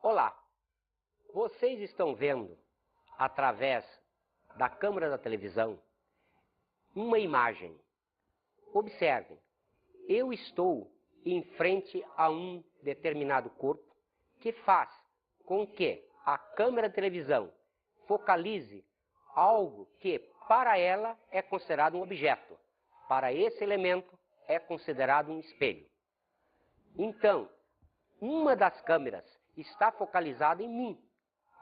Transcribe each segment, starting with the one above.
Olá, vocês estão vendo, através da câmera da televisão, uma imagem. Observem, eu estou em frente a um determinado corpo que faz com que a câmera da televisão focalize algo que para ela é considerado um objeto. Para esse elemento é considerado um espelho. Então, uma das câmeras está focalizada em mim,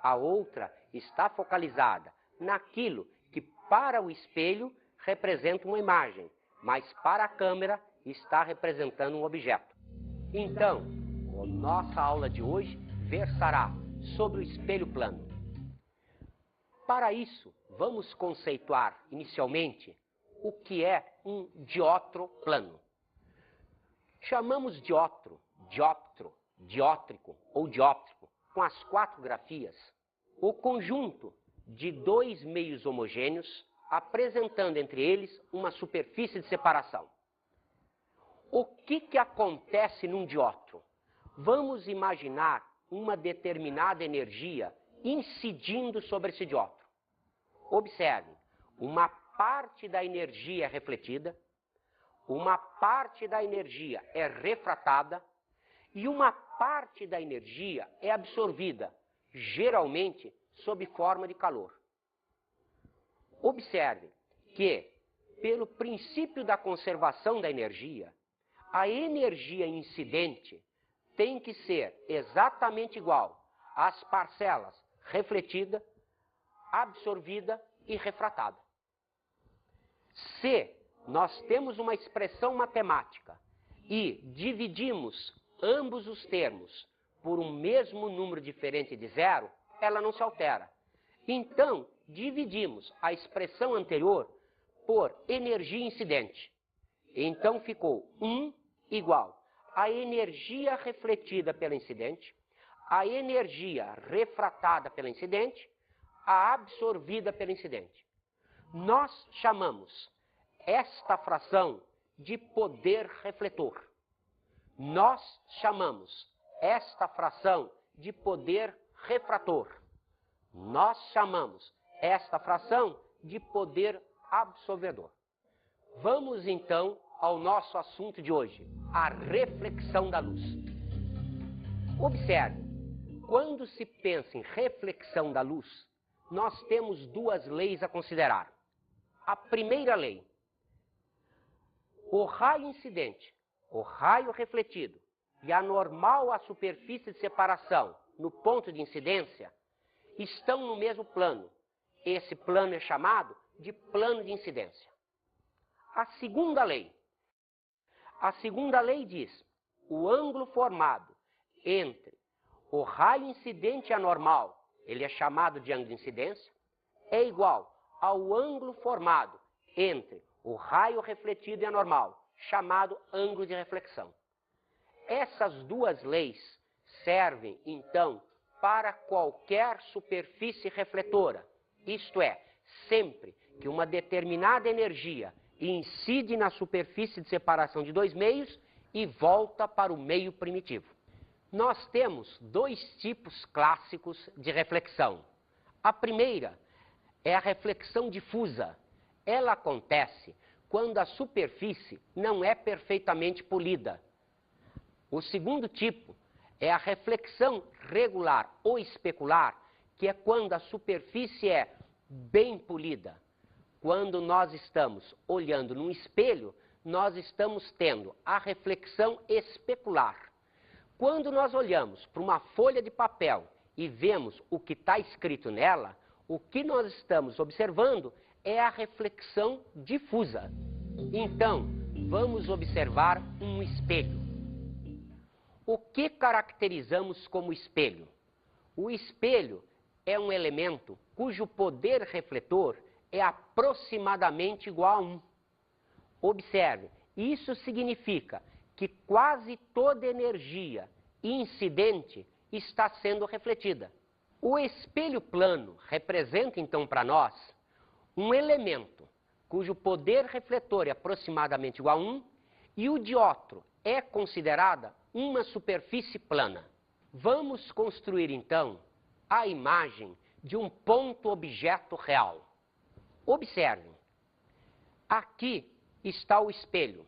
a outra está focalizada naquilo que para o espelho representa uma imagem, mas para a câmera está representando um objeto. Então, a nossa aula de hoje versará sobre o espelho plano. Para isso, vamos conceituar inicialmente o que é um diótro plano. Chamamos diótro, dióptro, diótrico ou dióptrico, com as quatro grafias, o conjunto de dois meios homogêneos, apresentando entre eles uma superfície de separação. O que acontece num diótro? Vamos imaginar uma determinada energia incidindo sobre esse diótro. Observe, uma parte da energia é refletida, uma parte da energia é refratada e uma parte da energia é absorvida, geralmente sob forma de calor. Observe que, pelo princípio da conservação da energia, a energia incidente tem que ser exatamente igual às parcelas refletida, absorvida e refratada. Se nós temos uma expressão matemática e dividimos ambos os termos por um mesmo número diferente de zero, ela não se altera. Então, dividimos a expressão anterior por energia incidente. Então ficou 1 igual a energia refletida pela incidente, a energia refratada pela incidente, a absorvida pela incidente. Nós chamamos esta fração de poder refletor. Nós chamamos esta fração de poder refrator. Nós chamamos esta fração de poder absorvedor. Vamos então ao nosso assunto de hoje, a reflexão da luz. Observe, quando se pensa em reflexão da luz, nós temos duas leis a considerar. A primeira lei: o raio incidente, o raio refletido e a normal à superfície de separação no ponto de incidência estão no mesmo plano. Esse plano é chamado de plano de incidência. A segunda lei diz: o ângulo formado entre o raio incidente e a normal, ele é chamado de ângulo de incidência, é igual ao ângulo formado entre o raio refletido e a normal, chamado ângulo de reflexão. Essas duas leis servem, então, para qualquer superfície refletora, isto é, sempre que uma determinada energia incide na superfície de separação de dois meios e volta para o meio primitivo. Nós temos dois tipos clássicos de reflexão. A primeira é a reflexão difusa. Ela acontece quando a superfície não é perfeitamente polida. O segundo tipo é a reflexão regular ou especular, que é quando a superfície é bem polida. Quando nós estamos olhando num espelho, nós estamos tendo a reflexão especular. Quando nós olhamos para uma folha de papel e vemos o que está escrito nela, o que nós estamos observando é a reflexão difusa. Então, vamos observar um espelho. O que caracterizamos como espelho? O espelho é um elemento cujo poder refletor é aproximadamente igual a 1. Observe, isso significa que quase toda energia incidente está sendo refletida. O espelho plano representa então para nós um elemento cujo poder refletor é aproximadamente igual a 1 e o diótro é considerada uma superfície plana. Vamos construir então a imagem de um ponto-objeto real. Observem, aqui está o espelho,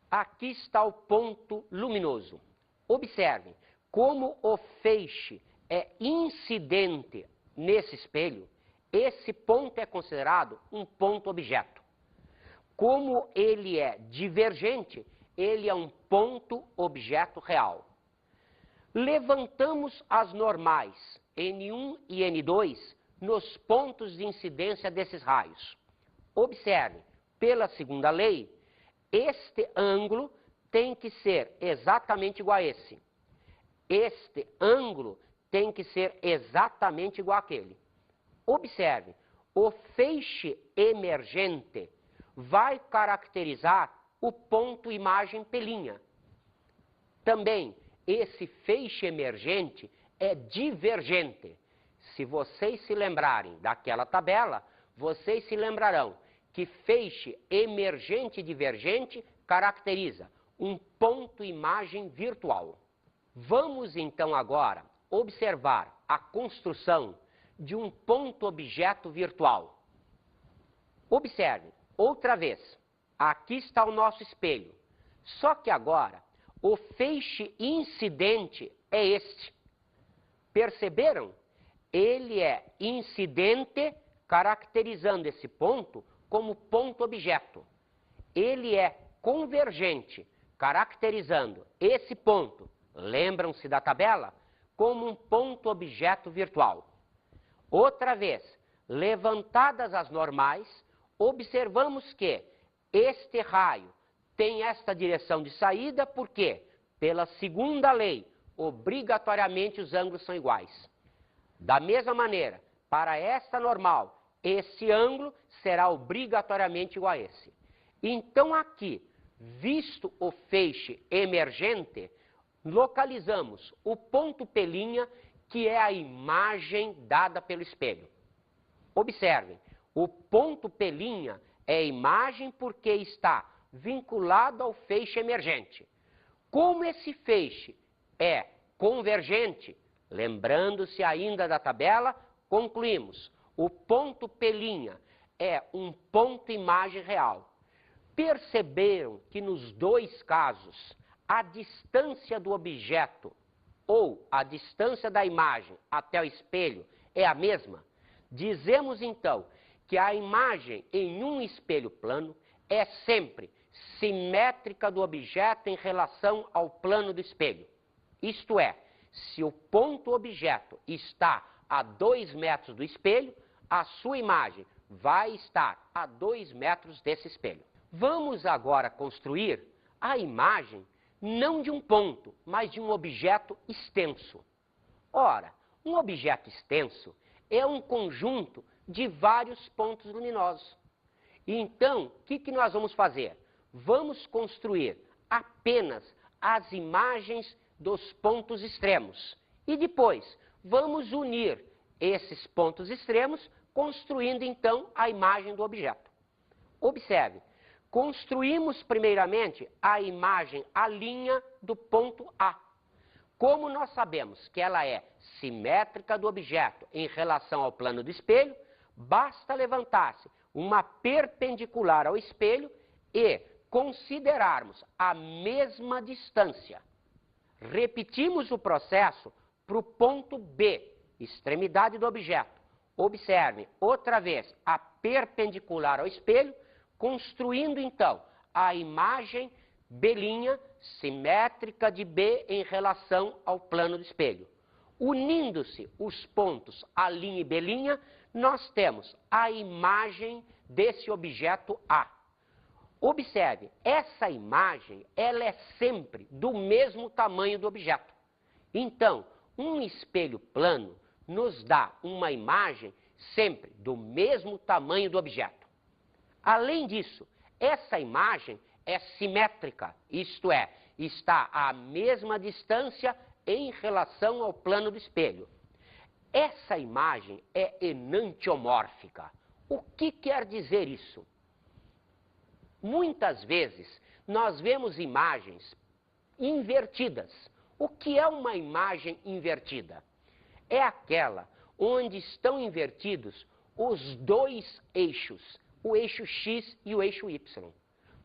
aqui está o ponto luminoso. Observem como o feixe é incidente nesse espelho, esse ponto é considerado um ponto-objeto. Como ele é divergente, ele é um ponto-objeto real. Levantamos as normais N1 e N2 nos pontos de incidência desses raios. Observe, pela segunda lei, este ângulo tem que ser exatamente igual a esse. Este ângulo tem que ser exatamente igual àquele. Observe, o feixe emergente vai caracterizar o ponto imagem pelinha. Também, esse feixe emergente é divergente. Se vocês se lembrarem daquela tabela, vocês se lembrarão que feixe emergente e divergente caracteriza um ponto imagem virtual. Vamos então agora observar a construção de um ponto-objeto virtual. Observe, outra vez, aqui está o nosso espelho, só que agora o feixe incidente é este. Perceberam? Ele é incidente, caracterizando esse ponto como ponto-objeto. Ele é convergente, caracterizando esse ponto, lembram-se da tabela? Como um ponto-objeto virtual. Outra vez, levantadas as normais, observamos que este raio tem esta direção de saída, porque, pela segunda lei, obrigatoriamente os ângulos são iguais. Da mesma maneira, para esta normal, esse ângulo será obrigatoriamente igual a esse. Então aqui, visto o feixe emergente, localizamos o ponto pelinha, que é a imagem dada pelo espelho. Observem, o ponto pelinha é a imagem porque está vinculado ao feixe emergente. Como esse feixe é convergente, lembrando-se ainda da tabela, concluímos, o ponto pelinha é um ponto imagem real. Perceberam que nos dois casos, a distância do objeto ou a distância da imagem até o espelho é a mesma? Dizemos então que a imagem em um espelho plano é sempre simétrica do objeto em relação ao plano do espelho. Isto é, se o ponto-objeto está a 2 metros do espelho, a sua imagem vai estar a 2 metros desse espelho. Vamos agora construir a imagem não de um ponto, mas de um objeto extenso. Ora, um objeto extenso é um conjunto de vários pontos luminosos. Então, o que nós vamos fazer? Vamos construir apenas as imagens dos pontos extremos. E depois, vamos unir esses pontos extremos, construindo então a imagem do objeto. Observe, construímos primeiramente a imagem, a linha do ponto A. Como nós sabemos que ela é simétrica do objeto em relação ao plano do espelho, basta levantar-se uma perpendicular ao espelho e considerarmos a mesma distância. Repetimos o processo para o ponto B, extremidade do objeto. Observe, outra vez, a perpendicular ao espelho, construindo então a imagem B', simétrica de B em relação ao plano do espelho. Unindo-se os pontos A' e B', nós temos a imagem desse objeto A. Observe, essa imagem ela é sempre do mesmo tamanho do objeto. Então, um espelho plano nos dá uma imagem sempre do mesmo tamanho do objeto. Além disso, essa imagem é simétrica, isto é, está à mesma distância em relação ao plano do espelho. Essa imagem é enantiomórfica. O que quer dizer isso? Muitas vezes nós vemos imagens invertidas. O que é uma imagem invertida? É aquela onde estão invertidos os dois eixos, o eixo X e o eixo Y.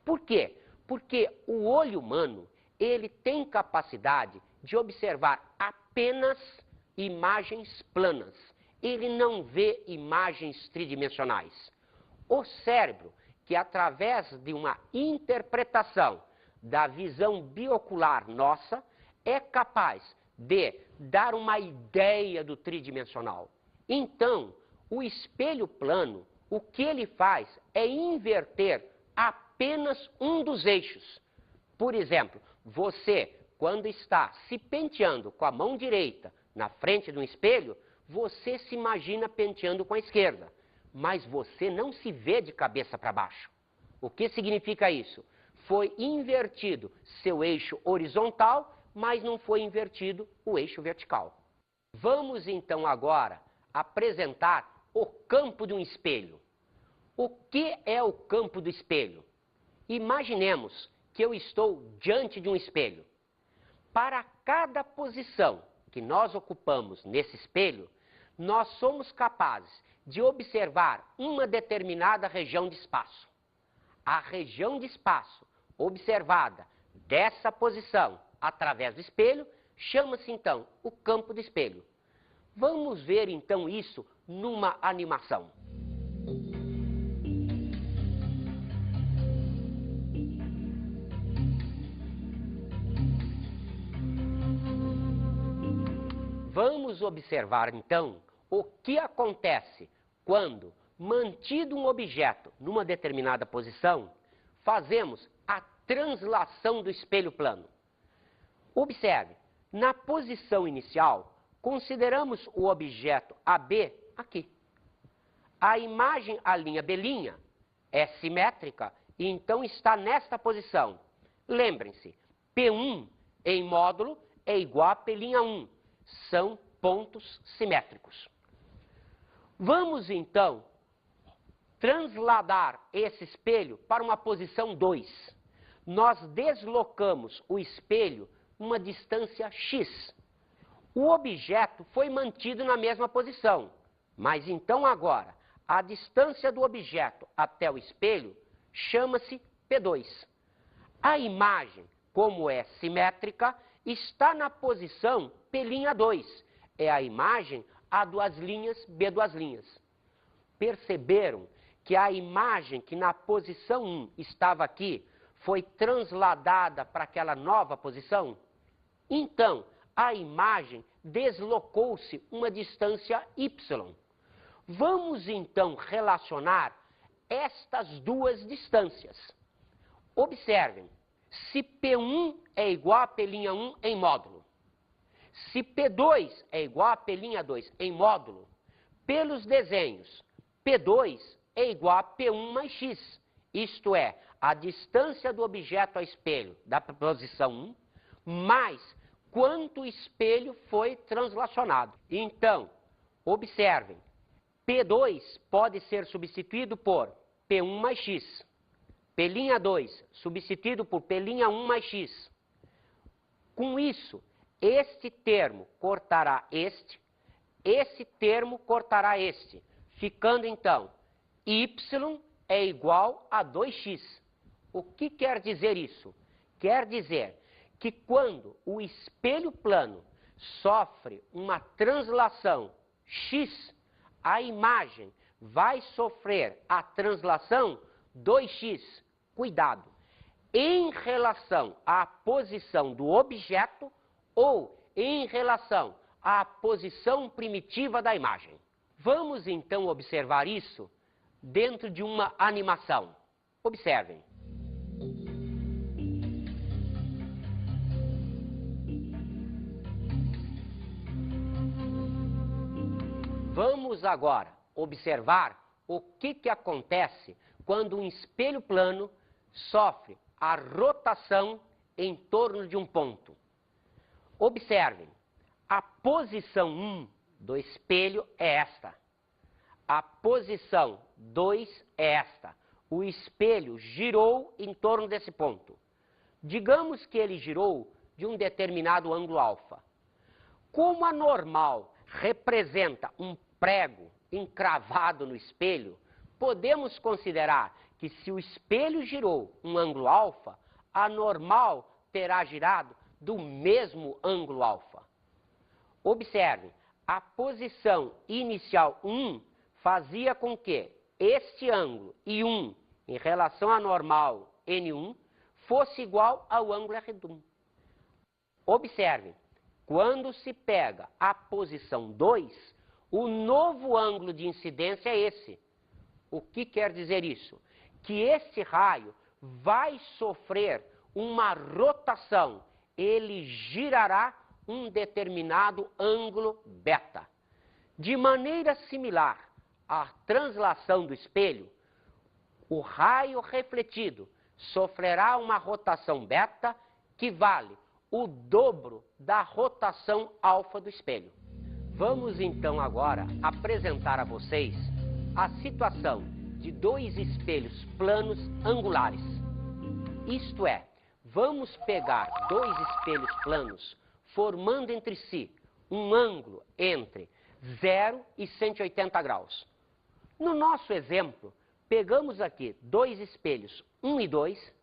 Por quê? Porque o olho humano, ele tem capacidade de observar apenas imagens planas. Ele não vê imagens tridimensionais. O cérebro, que através de uma interpretação da visão biocular nossa, é capaz de dar uma ideia do tridimensional. Então, o espelho plano, o que ele faz é inverter apenas um dos eixos. Por exemplo, você, quando está se penteando com a mão direita na frente de um espelho, você se imagina penteando com a esquerda, mas você não se vê de cabeça para baixo. O que significa isso? Foi invertido seu eixo horizontal, mas não foi invertido o eixo vertical. Vamos então agora apresentar o campo de um espelho. O que é o campo do espelho? Imaginemos que eu estou diante de um espelho. Para cada posição que nós ocupamos nesse espelho, nós somos capazes de observar uma determinada região de espaço. A região de espaço observada dessa posição através do espelho chama-se então o campo do espelho. Vamos ver então isso numa animação. Vamos observar então o que acontece quando, mantido um objeto numa determinada posição, fazemos a translação do espelho plano. Observe, na posição inicial, consideramos o objeto AB aqui. A imagem, a linha B', é simétrica e então está nesta posição. Lembrem-se, P1 em módulo é igual a P'1. São pontos simétricos. Vamos então transladar esse espelho para uma posição 2. Nós deslocamos o espelho uma distância x. O objeto foi mantido na mesma posição, mas então agora a distância do objeto até o espelho chama-se P2. A imagem, como é simétrica, está na posição P'2. É a imagem A', B'. Perceberam que a imagem que na posição 1 estava aqui foi transladada para aquela nova posição? Então, a imagem deslocou-se uma distância y. Vamos então relacionar estas duas distâncias. Observem, se P1 é igual a P'1 em módulo, se P2 é igual a P'2 em módulo, pelos desenhos, P2 é igual a P1 mais x, isto é, a distância do objeto ao espelho da posição 1, mais quanto o espelho foi translacionado. Então, observem, P2 pode ser substituído por P1 mais x, P'2 substituído por P'1 mais x. Com isso, este termo cortará esse termo cortará este, ficando então y é igual a 2x. O que quer dizer isso? Quer dizer que quando o espelho plano sofre uma translação x, a imagem vai sofrer a translação 2x. Cuidado! Em relação à posição do objeto ou em relação à posição primitiva da imagem. Vamos então observar isso dentro de uma animação. Observem. Vamos agora observar o que acontece quando um espelho plano sofre a rotação em torno de um ponto. Observem, a posição 1 do espelho é esta. A posição 2 é esta. O espelho girou em torno desse ponto. Digamos que ele girou de um determinado ângulo alfa. Como a normal representa um prego encravado no espelho, podemos considerar que se o espelho girou um ângulo alfa, a normal terá girado do mesmo ângulo alfa. Observe, a posição inicial 1 fazia com que este ângulo I1 em relação à normal N1 fosse igual ao ângulo R1. Observe, quando se pega a posição 2, o novo ângulo de incidência é esse. O que quer dizer isso? Que esse raio vai sofrer uma rotação, ele girará um determinado ângulo beta. De maneira similar à translação do espelho, o raio refletido sofrerá uma rotação beta que vale o dobro da rotação alfa do espelho. Vamos então agora apresentar a vocês a situação de dois espelhos planos angulares. Isto é, vamos pegar dois espelhos planos formando entre si um ângulo entre 0 e 180 graus. No nosso exemplo, pegamos aqui dois espelhos 1 e 2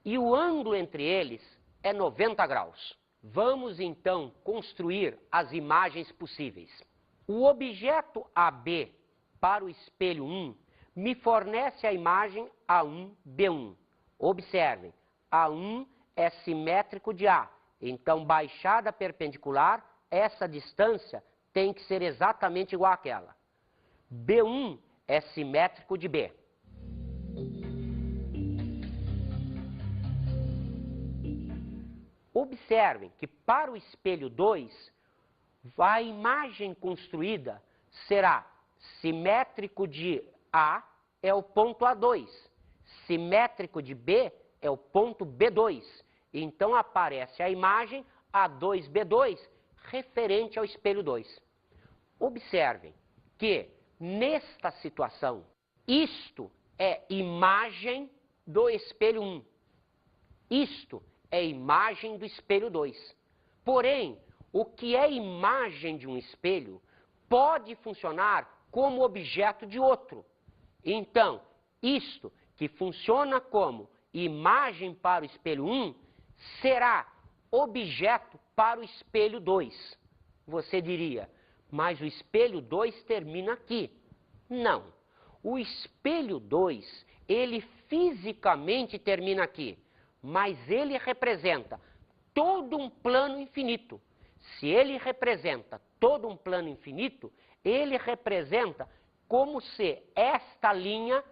e o ângulo entre eles é 90 graus. Vamos então construir as imagens possíveis. O objeto AB para o espelho 1 me fornece a imagem A1B1. Observem, A1 é simétrico de A, então baixada perpendicular, essa distância tem que ser exatamente igual àquela. B1 é simétrico de B. Observem que para o espelho 2, a imagem construída será simétrico de A é o ponto A2, simétrico de B é o ponto B2. Então aparece a imagem A2B2 referente ao espelho 2. Observem que nesta situação, isto é imagem do espelho 1. Isto é imagem do espelho 2. Porém, o que é imagem de um espelho pode funcionar como objeto de outro. Então, isto que funciona como imagem para o espelho 1 será objeto para o espelho 2. Você diria, mas o espelho 2 termina aqui. Não. O espelho 2, ele fisicamente termina aqui, mas ele representa todo um plano infinito. Se ele representa todo um plano infinito, ele representa como se esta linha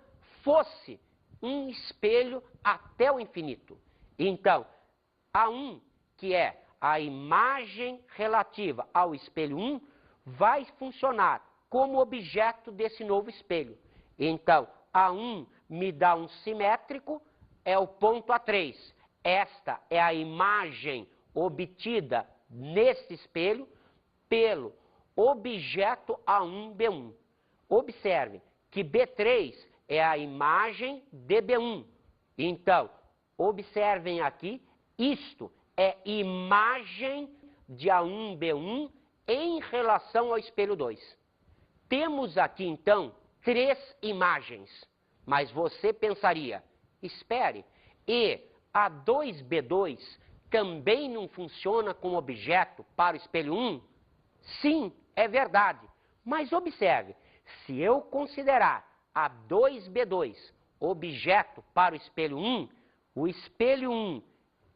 fosse um espelho até o infinito. Então, A1, que é a imagem relativa ao espelho 1, vai funcionar como objeto desse novo espelho. Então, A1 me dá um simétrico, é o ponto A3. Esta é a imagem obtida neste espelho pelo objeto A1B1. Observe que B3 é a imagem de B1. Então, observem aqui, isto é imagem de A1B1 em relação ao espelho 2. Temos aqui, então, 3 imagens. Mas você pensaria, espere, e A2B2 também não funciona como objeto para o espelho 1? Sim, é verdade. Mas observe, se eu considerar A2B2 objeto para o espelho 1, o espelho 1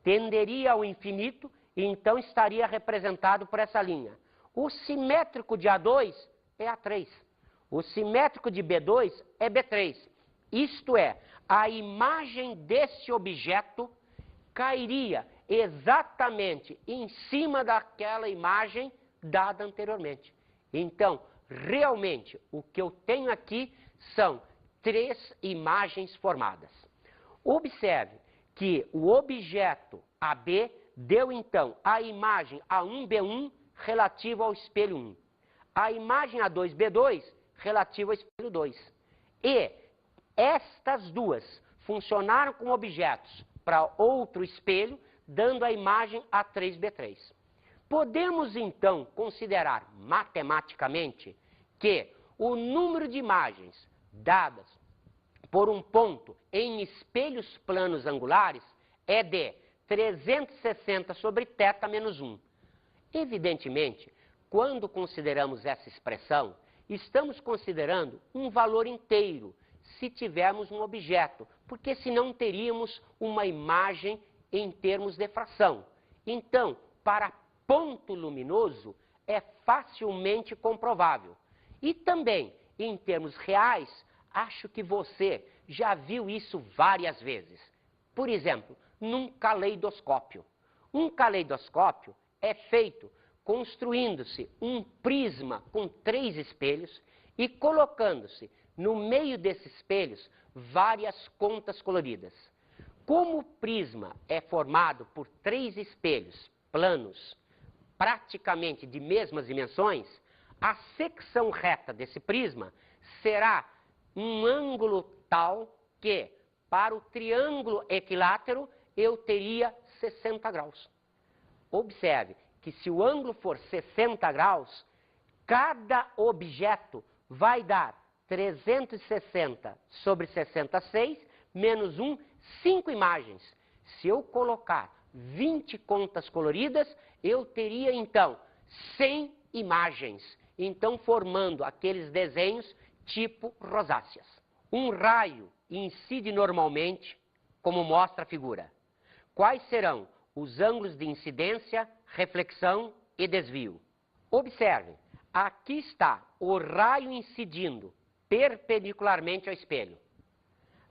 tenderia ao infinito e então estaria representado por essa linha. O simétrico de A2 é A3. O simétrico de B2 é B3. Isto é, a imagem desse objeto cairia exatamente em cima daquela imagem dada anteriormente. Então, realmente, o que eu tenho aqui são 3 imagens formadas. Observe que o objeto AB deu, então, a imagem A1B1 relativa ao espelho 1. A imagem A2B2 relativa ao espelho 2. E estas duas funcionaram como objetos para outro espelho, dando a imagem A3B3. Podemos, então, considerar matematicamente que o número de imagens dadas por um ponto em espelhos planos angulares é de 360 sobre θ menos 1. Evidentemente, quando consideramos essa expressão, estamos considerando um valor inteiro, se tivermos um objeto, porque senão teríamos uma imagem em termos de fração. Então, para ponto luminoso, é facilmente comprovável. E também, em termos reais, acho que você já viu isso várias vezes. Por exemplo, num caleidoscópio. Um caleidoscópio é feito construindo-se um prisma com 3 espelhos e colocando-se no meio desses espelhos várias contas coloridas. Como o prisma é formado por 3 espelhos planos, praticamente de mesmas dimensões, a secção reta desse prisma será um ângulo tal que, para o triângulo equilátero, eu teria 60 graus. Observe que se o ângulo for 60 graus, cada objeto vai dar 360 sobre 66, menos 1, 5 imagens. Se eu colocar 20 contas coloridas, eu teria, então, 100 imagens. Então, formando aqueles desenhos tipo rosáceas. Um raio incide normalmente, como mostra a figura. Quais serão os ângulos de incidência, reflexão e desvio? Observe, aqui está o raio incidindo perpendicularmente ao espelho.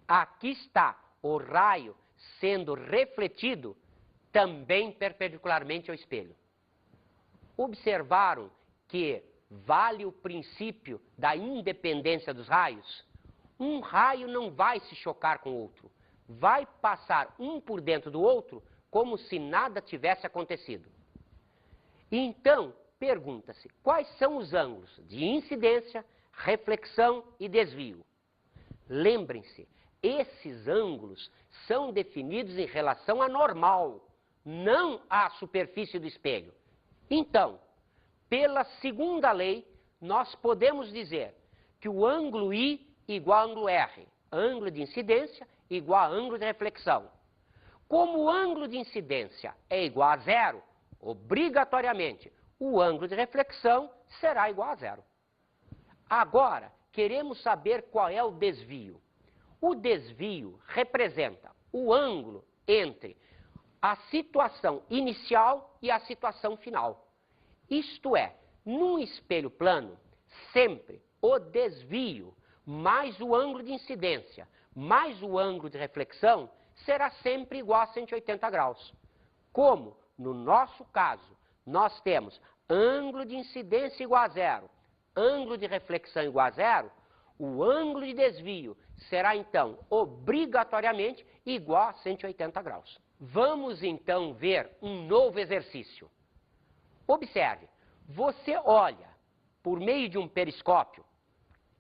Aqui está o raio sendo refletido também perpendicularmente ao espelho. Observaram que vale o princípio da independência dos raios? Um raio não vai se chocar com o outro. Vai passar um por dentro do outro como se nada tivesse acontecido. Então, pergunta-se, quais são os ângulos de incidência, reflexão e desvio? Lembrem-se, esses ângulos são definidos em relação à normal, não à superfície do espelho. Então, pela segunda lei, nós podemos dizer que o ângulo I igual a ângulo R, ângulo de incidência igual a ângulo de reflexão. Como o ângulo de incidência é igual a 0, obrigatoriamente, o ângulo de reflexão será igual a 0. Agora, queremos saber qual é o desvio. O desvio representa o ângulo entre a situação inicial e a situação final. Isto é, num espelho plano, sempre o desvio mais o ângulo de incidência mais o ângulo de reflexão será sempre igual a 180 graus. Como, no nosso caso, nós temos ângulo de incidência igual a 0, ângulo de reflexão igual a 0, o ângulo de desvio será, então, obrigatoriamente igual a 180 graus. Vamos, então, ver um novo exercício. Observe, você olha, por meio de um periscópio,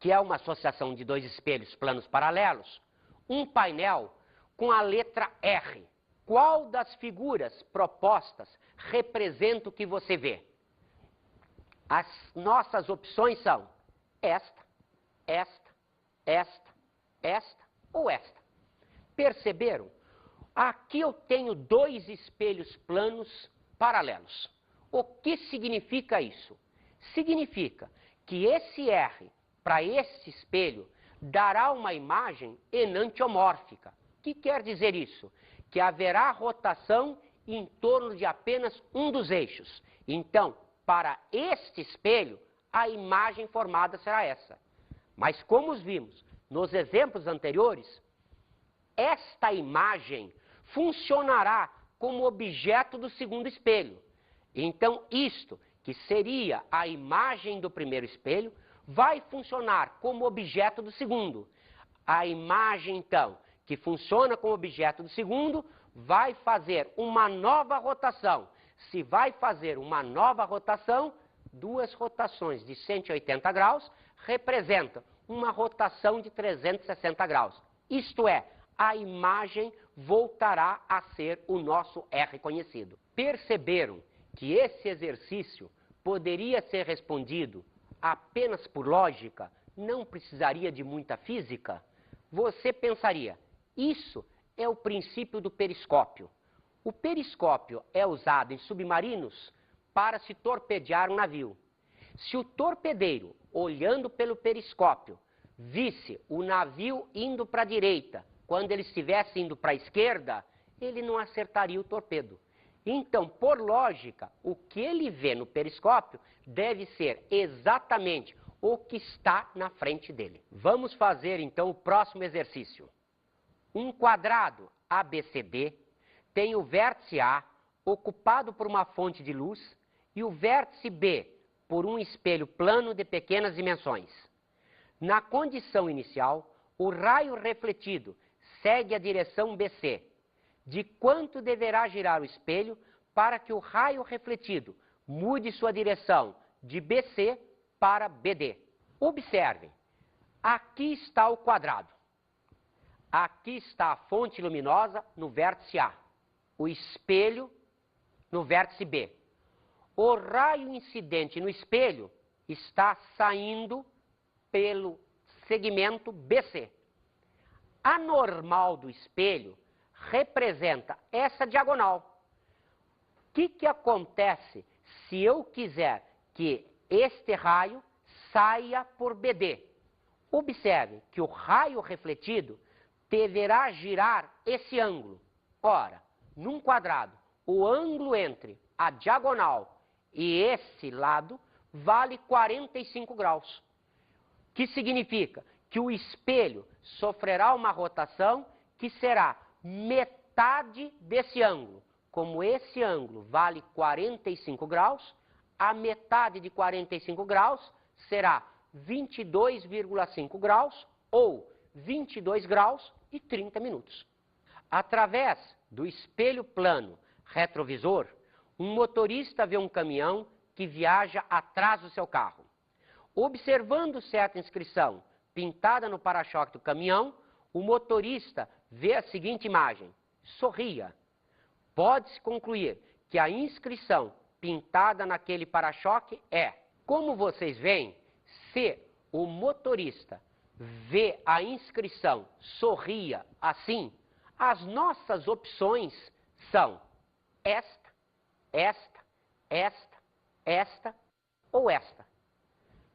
que é uma associação de 2 espelhos planos paralelos, um painel com a letra R. Qual das figuras propostas representa o que você vê? As nossas opções são esta, esta, esta, esta ou esta. Perceberam? Aqui eu tenho 2 espelhos planos paralelos. O que significa isso? Significa que esse R para esse espelho dará uma imagem enantiomórfica. O que quer dizer isso? Que haverá rotação em torno de apenas um dos eixos. Então, para este espelho, a imagem formada será essa. Mas como vimos nos exemplos anteriores, esta imagem funcionará como objeto do segundo espelho. Então, isto, que seria a imagem do primeiro espelho, vai funcionar como objeto do segundo. A imagem, então, que funciona como objeto do segundo, vai fazer uma nova rotação. Se vai fazer uma nova rotação, 2 rotações de 180 graus representam uma rotação de 360 graus. Isto é, a imagem voltará a ser o nosso R conhecido. Perceberam que esse exercício poderia ser respondido apenas por lógica, não precisaria de muita física? Você pensaria, isso é o princípio do periscópio. O periscópio é usado em submarinos para se torpedear um navio. Se o torpedeiro, olhando pelo periscópio, visse o navio indo para a direita, quando ele estivesse indo para a esquerda, ele não acertaria o torpedo. Então, por lógica, o que ele vê no periscópio deve ser exatamente o que está na frente dele. Vamos fazer, então, o próximo exercício. Um quadrado ABCD tem o vértice A ocupado por uma fonte de luz e o vértice B por um espelho plano de pequenas dimensões. Na condição inicial, o raio refletido segue a direção BC. De quanto deverá girar o espelho para que o raio refletido mude sua direção de BC para BD? Observem, aqui está o quadrado. Aqui está a fonte luminosa no vértice A, o espelho no vértice B. O raio incidente no espelho está saindo pelo segmento BC. A normal do espelho representa essa diagonal. O que acontece se eu quiser que este raio saia por BD? Observe que o raio refletido deverá girar esse ângulo. Ora, num quadrado, o ângulo entre a diagonal e esse lado vale 45 graus. Que significa que o espelho sofrerá uma rotação que será metade desse ângulo. Como esse ângulo vale 45 graus, a metade de 45 graus será 22,5 graus ou 22 graus e 30 minutos. Através do espelho plano retrovisor, um motorista vê um caminhão que viaja atrás do seu carro. Observando certa inscrição pintada no para-choque do caminhão, o motorista vê a seguinte imagem: sorria. Pode-se concluir que a inscrição pintada naquele para-choque é: como vocês veem, se o motorista vê a inscrição sorria assim, as nossas opções são esta, esta, esta, esta ou esta.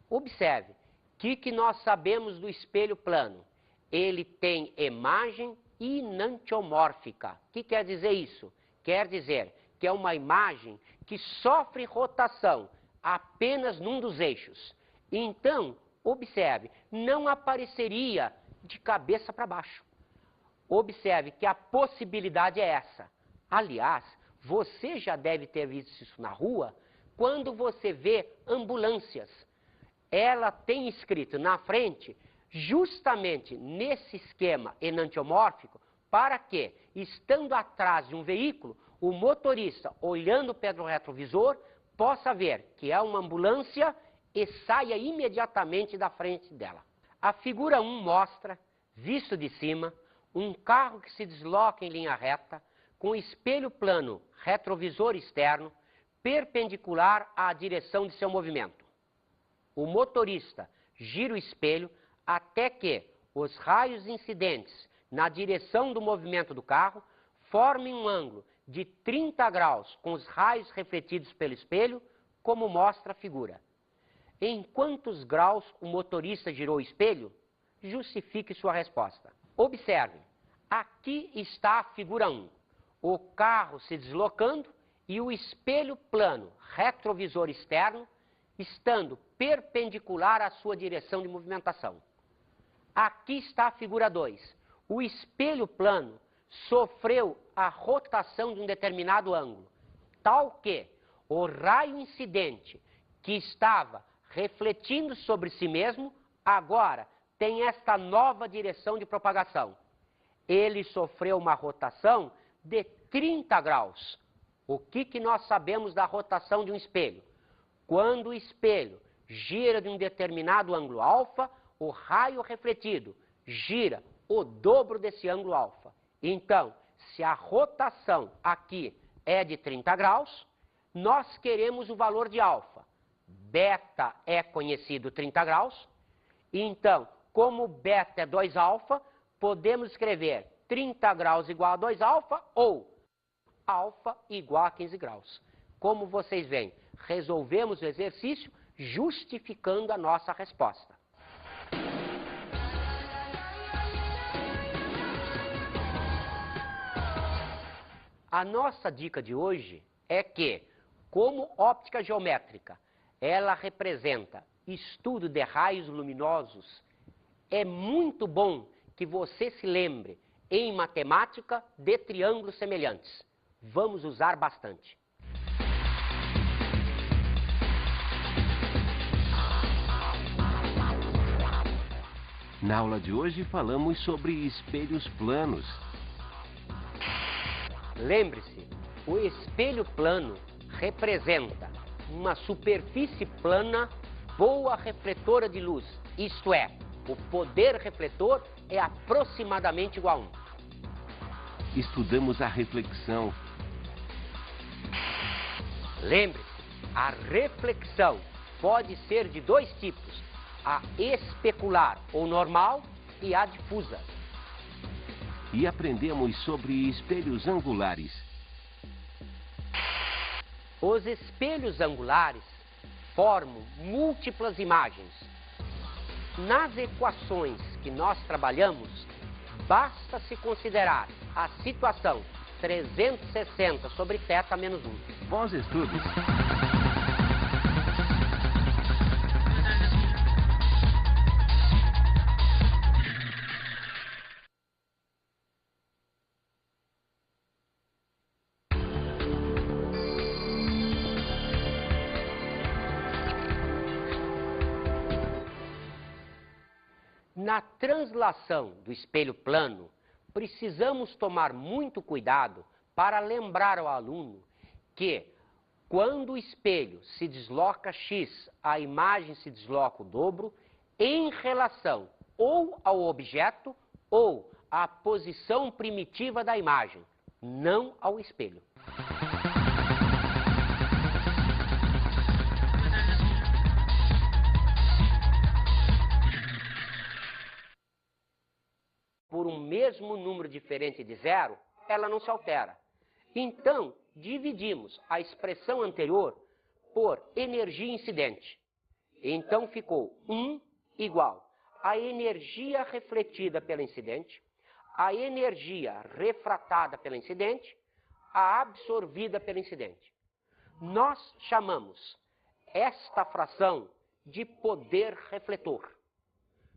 Observe, o que nós sabemos do espelho plano? Ele tem imagem enantiomórfica. O que quer dizer isso? Quer dizer que é uma imagem que sofre rotação apenas num dos eixos. Então, observe, não apareceria de cabeça para baixo. Observe que a possibilidade é essa. Aliás, você já deve ter visto isso na rua, quando você vê ambulâncias. Ela tem escrito na frente, justamente nesse esquema enantiomórfico, para que, estando atrás de um veículo, o motorista, olhando pelo retrovisor, possa ver que é uma ambulância e saia imediatamente da frente dela. A figura 1 mostra, visto de cima, um carro que se desloca em linha reta, com espelho plano retrovisor externo, perpendicular à direção de seu movimento. O motorista gira o espelho até que os raios incidentes na direção do movimento do carro formem um ângulo de 30 graus com os raios refletidos pelo espelho, como mostra a figura. Em quantos graus o motorista girou o espelho? Justifique sua resposta. Observe, aqui está a figura 1. O carro se deslocando e o espelho plano retrovisor externo estando perpendicular à sua direção de movimentação. Aqui está a figura 2. O espelho plano sofreu a rotação de um determinado ângulo, tal que o raio incidente que estava refletindo sobre si mesmo, agora tem esta nova direção de propagação. Ele sofreu uma rotação de 30 graus. O que nós sabemos da rotação de um espelho? Quando o espelho gira de um determinado ângulo alfa, o raio refletido gira o dobro desse ângulo alfa. Então, se a rotação aqui é de 30 graus, nós queremos o valor de alfa. Beta é conhecido 30 graus, então, como beta é 2 alfa, podemos escrever 30 graus igual a 2 alfa ou alfa igual a 15 graus. Como vocês veem, resolvemos o exercício justificando a nossa resposta. A nossa dica de hoje é que, como óptica geométrica, ela representa estudo de raios luminosos, é muito bom que você se lembre, em matemática, de triângulos semelhantes. Vamos usar bastante. Na aula de hoje falamos sobre espelhos planos. Lembre-se, o espelho plano representa uma superfície plana boa refletora de luz, isto é, o poder refletor é aproximadamente igual a 1. Estudamos a reflexão. Lembre-se, a reflexão pode ser de dois tipos, a especular ou normal e a difusa. E aprendemos sobre espelhos angulares. Os espelhos angulares formam múltiplas imagens. Nas equações que nós trabalhamos, basta se considerar a situação 360 sobre θ menos 1. Bons estudos! Na translação do espelho plano, precisamos tomar muito cuidado para lembrar ao aluno que, quando o espelho se desloca x, a imagem se desloca o dobro, em relação ou ao objeto ou à posição primitiva da imagem, não ao espelho. Por um mesmo número diferente de zero, ela não se altera. Então, dividimos a expressão anterior por energia incidente. Então, ficou 1 igual a energia refletida pela incidente, a energia refratada pela incidente, a absorvida pela incidente. Nós chamamos esta fração de poder refletor.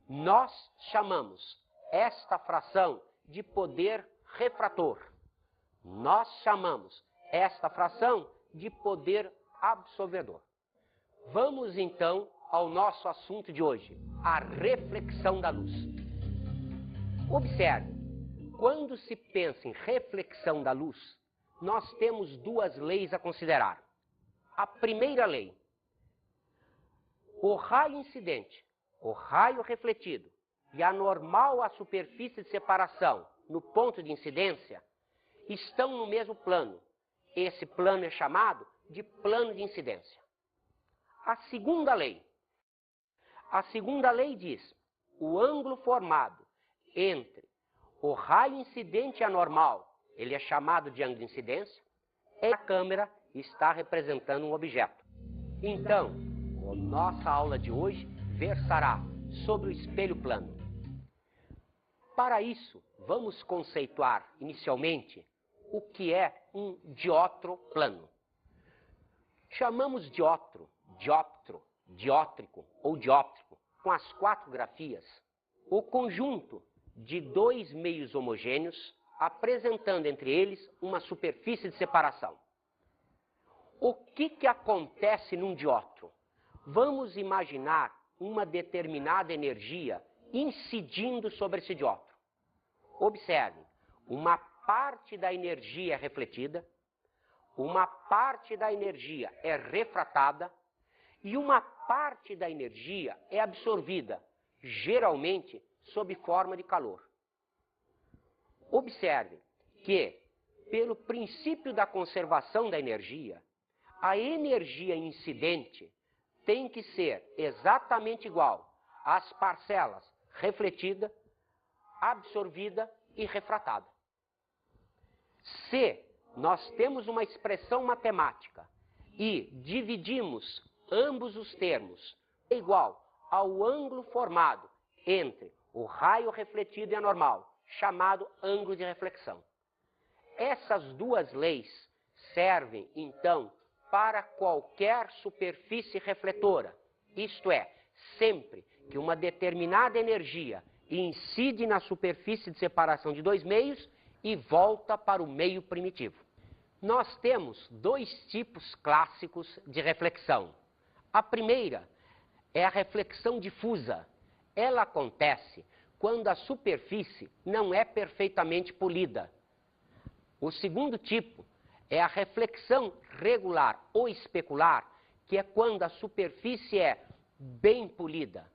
Nós chamamos esta fração de poder refrator. Nós chamamos esta fração de poder absorvedor. Vamos então ao nosso assunto de hoje, a reflexão da luz. Observe, quando se pensa em reflexão da luz, nós temos duas leis a considerar. A primeira lei, o raio incidente, o raio refletido, e a normal à superfície de separação no ponto de incidência estão no mesmo plano. Esse plano é chamado de plano de incidência. A segunda lei diz: o ângulo formado entre o raio incidente e a normal, ele é chamado de ângulo de incidência, e a câmera está representando um objeto. Então, a nossa aula de hoje versará sobre o espelho plano. Para isso, vamos conceituar inicialmente o que é um diótro plano. Chamamos diótro, dióptro, diótrico ou dióptrico, com as 4 grafias, o conjunto de dois meios homogêneos, apresentando entre eles uma superfície de separação. O que acontece num diótro? Vamos imaginar uma determinada energia incidindo sobre esse diótro. Observe, uma parte da energia é refletida, uma parte da energia é refratada e uma parte da energia é absorvida, geralmente sob forma de calor. Observe que, pelo princípio da conservação da energia, a energia incidente tem que ser exatamente igual às parcelas refletida, absorvida e refratada. Se nós temos uma expressão matemática e dividimos ambos os termos igual ao ângulo formado entre o raio refletido e a normal, chamado ângulo de reflexão. Essas duas leis servem, então, para qualquer superfície refletora, isto é, sempre que uma determinada energia incide na superfície de separação de dois meios e volta para o meio primitivo. Nós temos dois tipos clássicos de reflexão. A primeira é a reflexão difusa. Ela acontece quando a superfície não é perfeitamente polida. O segundo tipo é a reflexão regular ou especular, que é quando a superfície é bem polida.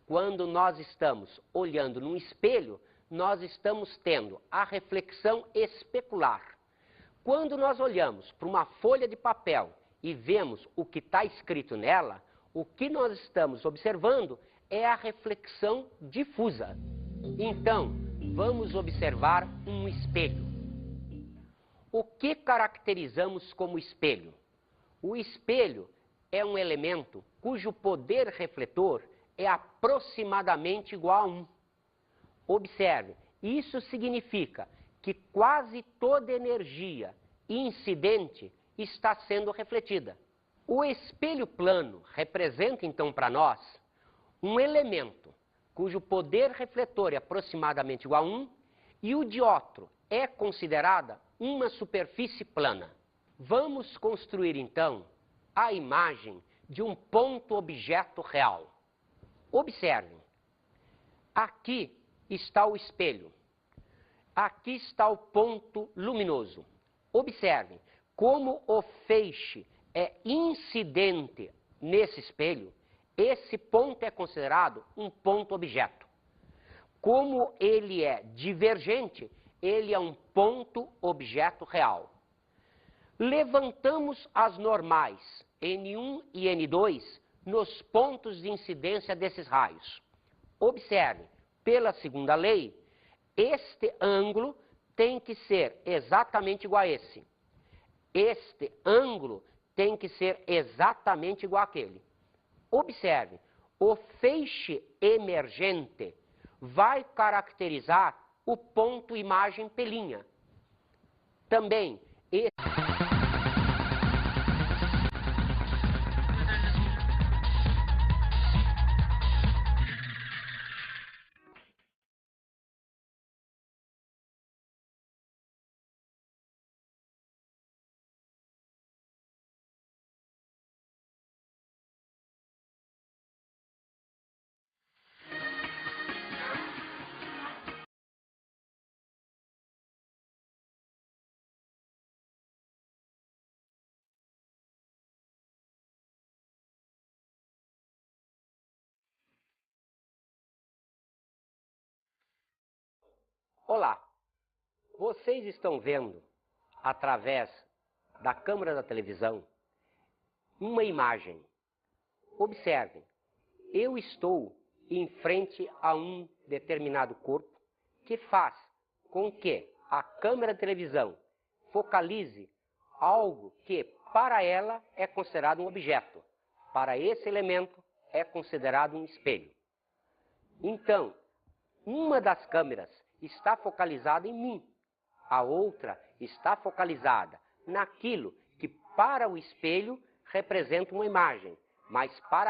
Quando nós estamos olhando num espelho, nós estamos tendo a reflexão especular. Quando nós olhamos para uma folha de papel e vemos o que está escrito nela, o que nós estamos observando é a reflexão difusa. Então, vamos observar um espelho. O que caracterizamos como espelho? O espelho é um elemento cujo poder refletor é aproximadamente igual a 1. Observe, isso significa que quase toda energia incidente está sendo refletida. O espelho plano representa, então, para nós, um elemento cujo poder refletor é aproximadamente igual a 1 e o dióptro é considerada uma superfície plana. Vamos construir, então, a imagem de um ponto-objeto real. Observem, aqui está o espelho, aqui está o ponto luminoso. Observem como o feixe é incidente nesse espelho, esse ponto é considerado um ponto-objeto. Como ele é divergente, ele é um ponto-objeto real. Levantamos as normais N1 e N2 nos pontos de incidência desses raios. Observe, pela segunda lei, este ângulo tem que ser exatamente igual a esse. Este ângulo tem que ser exatamente igual àquele. Observe, o feixe emergente vai caracterizar o ponto imagem pelinha. Também, olá, vocês estão vendo, através da câmera da televisão, uma imagem. Observem, eu estou em frente a um determinado corpo que faz com que a câmera da televisão focalize algo que para ela é considerado um objeto. Para esse elemento é considerado um espelho. Então, uma das câmeras está focalizada em mim, a outra está focalizada naquilo que para o espelho representa uma imagem, mas para